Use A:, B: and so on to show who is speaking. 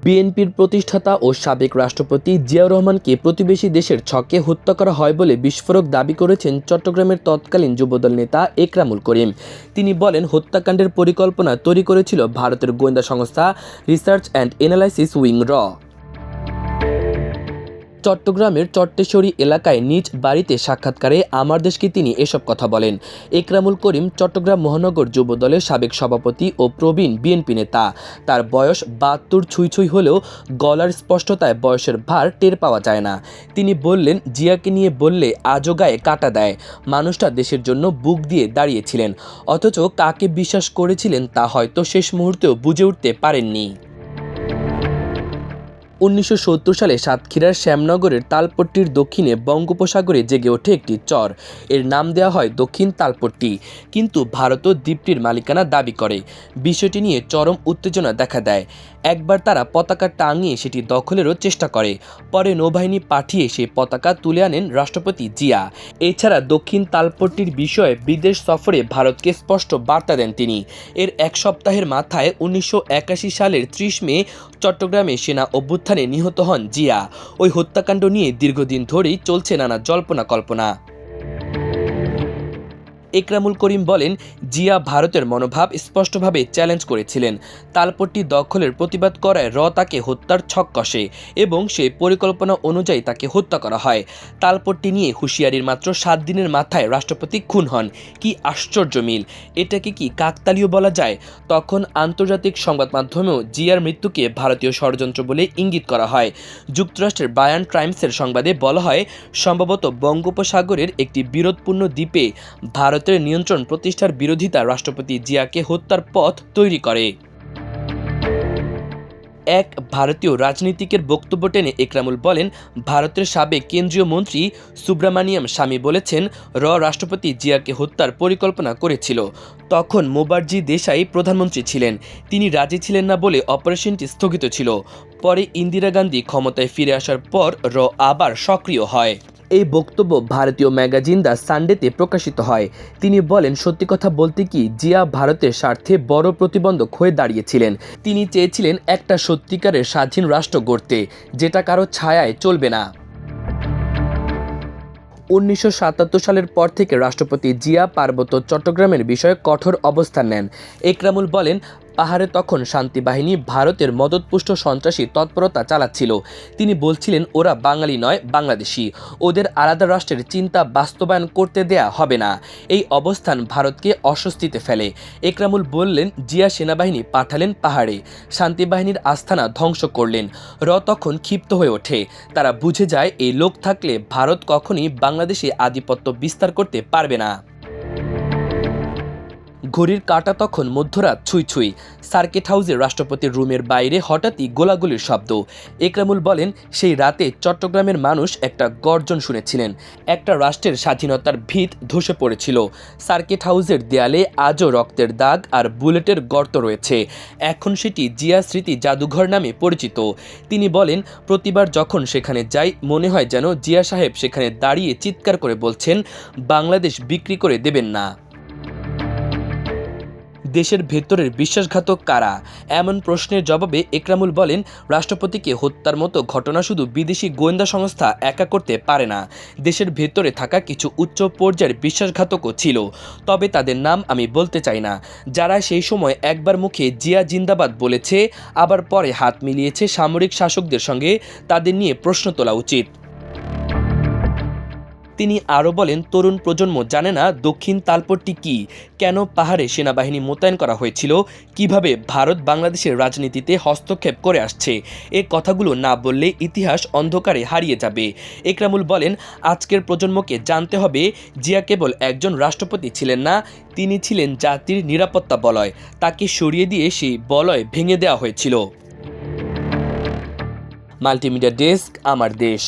A: বিএনপির প্রতিষ্ঠাতা ও সাবেক রাষ্ট্রপতি জিয়াউর রহমানকে প্রতিবেশী দেশের ছকে হত্যা করা হয় বলে বিস্ফোরক দাবি করেছেন চট্টগ্রামের তৎকালীন যুবদল নেতা একরামুল করিম। তিনি বলেন, হত্যাকাণ্ডের পরিকল্পনা তৈরি করেছিল ভারতের গোয়েন্দা সংস্থা রিসার্চ অ্যান্ড অ্যানালাইসিস উইং র। চট্টগ্রামের চট্টেশ্বরী এলাকায় নিজ বাড়িতে সাক্ষাৎকারে আমার দেশকে তিনি এসব কথা বলেন। একরামুল করিম চট্টগ্রাম মহানগর যুবদলের সাবেক সভাপতি ও প্রবীণ বিএনপি নেতা। তার বয়স ৭২ ছুঁই হলেও গলার স্পষ্টতায় বয়সের ভার টের পাওয়া যায় না। তিনি বললেন, জিয়াকে নিয়ে বললে আজও গায়ে কাটা দেয়। মানুষটা দেশের জন্য বুক দিয়ে দাঁড়িয়েছিলেন, অথচ কাকে বিশ্বাস করেছিলেন তা হয়তো শেষ মুহূর্তেও বুঝে উঠতে পারেননি। ১৯৭০ সালে সাতক্ষীরার শ্যামনগরের তালপট্টির দক্ষিণে বঙ্গোপসাগরে জেগে ওঠে একটি চর। এর নাম দেওয়া হয় দক্ষিণ তালপট্টি, কিন্তু ভারতও দ্বীপটির মালিকানা দাবি করে। বিষয়টি নিয়ে চরম উত্তেজনা দেখা দেয়। একবার তারা পতাকা টাঙিয়ে সেটি দখলেরও চেষ্টা করে। পরে নৌবাহিনী পাঠিয়ে সেই পতাকা তুলে আনেন রাষ্ট্রপতি জিয়া। এছাড়া দক্ষিণ তালপট্টির বিষয়ে বিদেশ সফরে ভারতকে স্পষ্ট বার্তা দেন তিনি। এর এক সপ্তাহের মাথায় ১৯৮১ সালের ৩০ মে চট্টগ্রামে সেনা অভ্যুত্থানে নিহত হন জিয়া। ওই হত্যাকাণ্ড নিয়ে দীর্ঘদিন ধরেই চলছে নানা জল্পনা কল্পনা। একরামুল করিম বলেন, জিয়া ভারতের মনোভাব স্পষ্টভাবে চ্যালেঞ্জ করেছিলেন। তালপট্টি দখলের প্রতিবাদ করায় র তাকে হত্যার ছক কষে এবং সেই পরিকল্পনা অনুযায়ী তাকে হত্যা করা হয়। তালপট্টি নিয়ে হুঁশিয়ারির মাত্র ৭ দিনের মাথায় রাষ্ট্রপতি খুন হন। কি আশ্চর্য মিল! এটাকে কি কাকতালীয় বলা যায়? তখন আন্তর্জাতিক সংবাদ মাধ্যমেও জিয়ার মৃত্যুকে ভারতীয় ষড়যন্ত্র বলে ইঙ্গিত করা হয়। যুক্তরাষ্ট্রের বায়ান টাইমসের সংবাদে বলা হয়, সম্ভবত বঙ্গোপসাগরের একটি বিরোধপূর্ণ দ্বীপে ভারতের নিয়ন্ত্রণ প্রতিষ্ঠার বিরোধিতা রাষ্ট্রপতি জিয়াকে হত্যার পথ তৈরি করে। এক ভারতীয় রাজনীতিকের বক্তব্য টেনে একরামুল বলেন, ভারতের সাবেক কেন্দ্রীয় মন্ত্রী সুব্রামানিয়াম স্বামী বলেছেন, রাষ্ট্রপতি জিয়াকে হত্যার পরিকল্পনা করেছিল। তখন মোবারজি দেশাই প্রধানমন্ত্রী ছিলেন। তিনি রাজি ছিলেন না বলে অপারেশনটি স্থগিত ছিল। পরে ইন্দিরা গান্ধী ক্ষমতায় ফিরে আসার পর আবার সক্রিয় হয়। এই বক্তব্য ভারতীয় ম্যাগাজিন দ্য সানডেতে প্রকাশিত হয়। তিনি বলেন, সত্যি কথা বলতে কি, জিয়া ভারতের স্বার্থে বড় প্রতিবন্ধক হয়ে দাঁড়িয়েছিলেন। তিনি চেয়েছিলেন একটা সত্যিকারের স্বাধীন রাষ্ট্র গড়তে, যেটা কারো ছায়ায় চলবে না। ১৯৭৭ সালের পর থেকে রাষ্ট্রপতি জিয়া পার্বত্য চট্টগ্রামের বিষয়ে কঠোর অবস্থান নেন। একরামুল বলেন, পাহাড়ে তখন শান্তি বাহিনী ভারতের মদতপুষ্ট সন্ত্রাসী তৎপরতা চালাচ্ছিল। তিনি বলছিলেন, ওরা বাঙালি নয়, বাংলাদেশি। ওদের আলাদা রাষ্ট্রের চিন্তা বাস্তবায়ন করতে দেয়া হবে না। এই অবস্থান ভারতকে অস্বস্তিতে ফেলে। একরামুল বললেন, জিয়া সেনাবাহিনী পাঠালেন পাহাড়ে, শান্তি বাহিনীর আস্তানা ধ্বংস করলেন। তখন ক্ষিপ্ত হয়ে ওঠে। তারা বুঝে যায়, এই লোক থাকলে ভারত কখনই বাংলাদেশে আধিপত্য বিস্তার করতে পারবে না। ঘড়ির কাঁটা তখন মধ্যরাত ছুঁই। সার্কিট হাউসের রাষ্ট্রপতির রুমের বাইরে হঠাৎই গোলাগুলির শব্দ। একরামুল বলেন, সেই রাতে চট্টগ্রামের মানুষ একটা গর্জন শুনেছিলেন। একটা রাষ্ট্রের স্বাধীনতার ভিত ধসে পড়েছিল। সার্কিট হাউসের দেয়ালে আজও রক্তের দাগ আর বুলেটের গর্ত রয়েছে। এখন সেটি জিয়া স্মৃতি জাদুঘর নামে পরিচিত। তিনি বলেন, প্রতিবার যখন সেখানে যাই মনে হয় যেন জিয়া সাহেব সেখানে দাঁড়িয়ে চিৎকার করে বলছেন, বাংলাদেশ বিক্রি করে দেবেন না। দেশের ভেতরের বিশ্বাসঘাতক কারা? এমন প্রশ্নের জবাবে একরামুল বলেন, রাষ্ট্রপতিকে হত্যার মতো ঘটনা শুধু বিদেশি গোয়েন্দা সংস্থা একা করতে পারে না। দেশের ভেতরে থাকা কিছু উচ্চ পর্যায়ের বিশ্বাসঘাতকও ছিল, তবে তাদের নাম আমি বলতে চাই না। যারা সেই সময় একবার মুখে জিয়া জিন্দাবাদ বলেছে, আবার পরে হাত মিলিয়েছে সামরিক শাসকদের সঙ্গে, তাদের নিয়ে প্রশ্ন তোলা উচিত। তিনি আরও বলেন, তরুণ প্রজন্ম জানে না দক্ষিণ তালপট্টি কী, কেন পাহাড়ে সেনাবাহিনী মোতায়েন করা হয়েছিল, কিভাবে ভারত বাংলাদেশের রাজনীতিতে হস্তক্ষেপ করে আসছে। এই কথাগুলো না বললে ইতিহাস অন্ধকারে হারিয়ে যাবে। একরামুল বলেন, আজকের প্রজন্মকে জানতে হবে, জিয়া কেবল একজন রাষ্ট্রপতি ছিলেন না, তিনি ছিলেন জাতির নিরাপত্তা বলয়। তাকে সরিয়ে দিয়ে সেই বলয় ভেঙে দেওয়া হয়েছিল। মাল্টিমিডিয়া ডেস্ক, আমার দেশ।